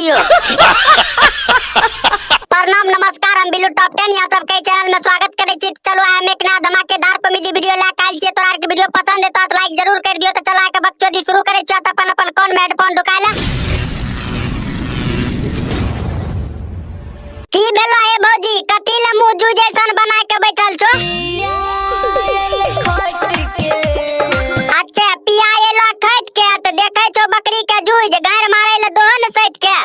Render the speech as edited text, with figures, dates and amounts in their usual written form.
दियो। प्रणाम नमस्कार, हम बिल्लू टॉप 10 यहाँ सबके चैनल में स्वागत करे छी। चलो हम एक नया धमाकेदार कॉमेडी वीडियो लेके आइल छी। तोरा के वीडियो पसंद है तो लाइक जरूर कर दियो। तो चला के बकचोदी शुरू करे छी। अपन अपन कौन में हेडफोन ढुकाइला की भेलो ए भौजी, कथि ले मुंह जू जैसन बना के बैठल छो? अच्छा पिया एलो खट के त देखे छो बकरी के जूझ गार मारे ले दोहन सट के।